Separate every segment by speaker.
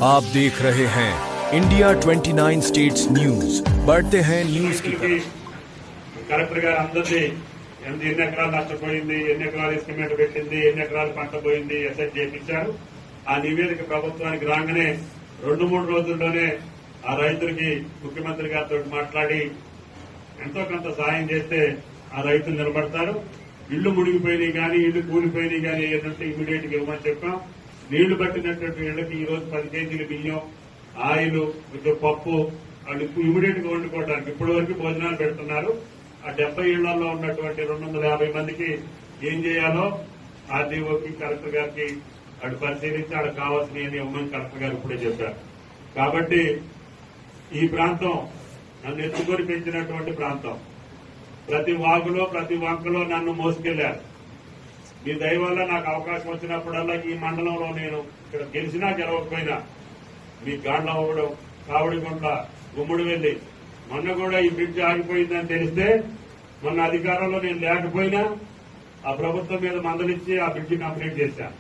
Speaker 1: आप देख रहे हैं इंडिया 29 स्टेट्स न्यूज। बढ़ते हैं न्यूज की तरफ।
Speaker 2: కలెక్టర్ గారు అందరిది ఎన్ని ఎకరాలు నష్టపోయింది, ఎన్ని ఎకరాలు ఎస్టిమేట్ పెట్టింది, ఎన్ని ఎకరాలు పంట పోయింది ఎస్ఐట్ చేయించారు. ఆ నివేదిక ప్రభుత్వానికి రాగానే 2-3 రోజుల్లోనే ఆ రైతులకి ముఖ్యమంత్రి గారితో మాట్లాడి ఎంతో కొంత సాయం చేస్తే ఆ రైతులు నిలబడతారు. ఇళ్లు మునిగిపోయినాయి కానీ, ఇళ్లు కూలిపోయినాయి కానీ ఏంటంటే ఇమీడియట్ గా ఇవ్వమని చెప్పాం. నీళ్లు పట్టినటువంటి ఇళ్లకి ఈ రోజు 10 కేజీలు బియ్యం, ఆయిల్, కొంచెం పప్పు వాళ్ళు ఇమీడియట్ గా వండుకోవడానికి ఇప్పటి వరకు భోజనాలు పెడుతున్నారు. ఆ 70 ఇళ్లలో ఉన్నటువంటి 250 మందికి ఏం చేయాలో ఆర్డీఓకి, కలెక్టర్ గారికి అటు పరిశీలించి అక్కడ కావాల్సినవి ఇవ్వమని కలెక్టర్ గారు ఇప్పుడే చెప్పారు. కాబట్టి ఈ ప్రాంతం నన్ను ఎత్తుకొని పెంచినటువంటి ప్రాంతం. ప్రతి వాగులో, ప్రతి వంకలో నన్ను మోసుకెళ్లారు. మీ దయ వల్ల నాకు అవకాశం వచ్చినప్పుడల్లా ఈ మండలంలో నేను ఇక్కడ గెలిచినా గెలవకపోయినా మీ గాండ్లవడం, కావడిగుంట, గుమ్మడి వెళ్లి మొన్న కూడా ఈ బ్రిడ్జ్ ఆగిపోయిందని తెలిస్తే మొన్న అధికారంలో నేను లేకపోయినా ఆ ప్రభుత్వం మీద మందలిచ్చి ఆ బ్రిడ్జి కంప్లీట్ చేశాను.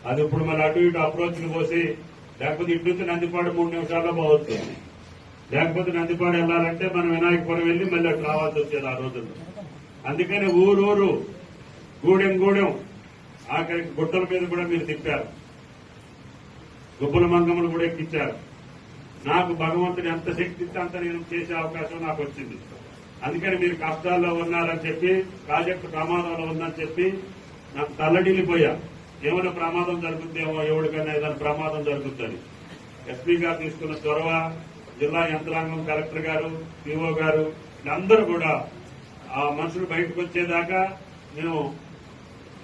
Speaker 2: అది ఇప్పుడు మళ్ళీ అటు ఇటు అప్రోచ్లు పోసి, లేకపోతే ఇటు నుంచి నందిపాడు 3 నిమిషాల్లో పోవచ్చు. లేకపోతే నందిపాడు వెళ్లాలంటే మనం వినాయకపురం వెళ్లి మళ్ళీ అటు రావాల్సి వచ్చేది ఆ రోజుల్లో. అందుకని ఊరూరు, గూడెం ఆఖరికి గుట్టల మీద కూడా మీరు తిప్పారు. గుబ్బల మంగమ్మలు కూడా ఎక్కించారు. నాకు భగవంతుని ఎంత శక్తి ఇస్తే అంత నేను చేసే అవకాశం నాకు వచ్చింది. అందుకని మీరు కష్టాల్లో ఉన్నారని చెప్పి, ప్రాజెక్టు ప్రమాదంలో ఉందని చెప్పి నాకు తల్లడిల్లిపోయా. ఏమైనా ప్రమాదం జరుగుతుందేమో, ఎవరికైనా ఏదైనా ప్రమాదం జరుగుతుంది. ఎస్పీ గారు తీసుకున్న చొరవ, జిల్లా యంత్రాంగం, కలెక్టర్ గారు, పీఓ గారు వీళ్ళందరూ కూడా ఆ మనుషులు బయటకు వచ్చేదాకా నేను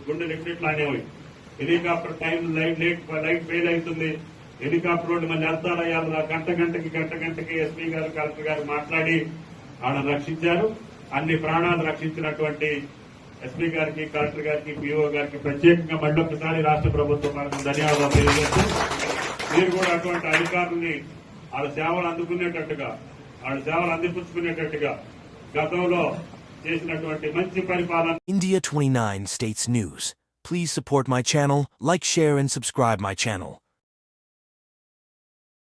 Speaker 2: గుండె లిఫ్ట్ అనేవి. హెలికాప్టర్ టైం లైట్ ఫెయిల్ అవుతుంది, హెలికాప్టర్ రోడ్డు మళ్ళీ వెళ్తారా గంటకి ఎస్పీ గారు, కలెక్టర్ గారు మాట్లాడి వాళ్ళని రక్షించారు. అన్ని ప్రాణాలు రక్షించినటువంటి ఎస్పీ గారికి, కలెక్టర్ గారికి, పీఓ గారికి ప్రత్యేకంగా మళ్ళొకసారి రాష్ట్ర ప్రభుత్వం ధన్యవాదాలు తెలియజేస్తూ, మీరు కూడా అటువంటి అధికారుల్ని వాళ్ళ సేవలు అందుకునేటట్టుగా, వాళ్ళ సేవలు అందిపుచ్చుకునేటట్టుగా గతంలో చేసినటువంటి మంచి పరిపాలన.
Speaker 1: India 29 States News. Please support my channel, like, share and subscribe my channel.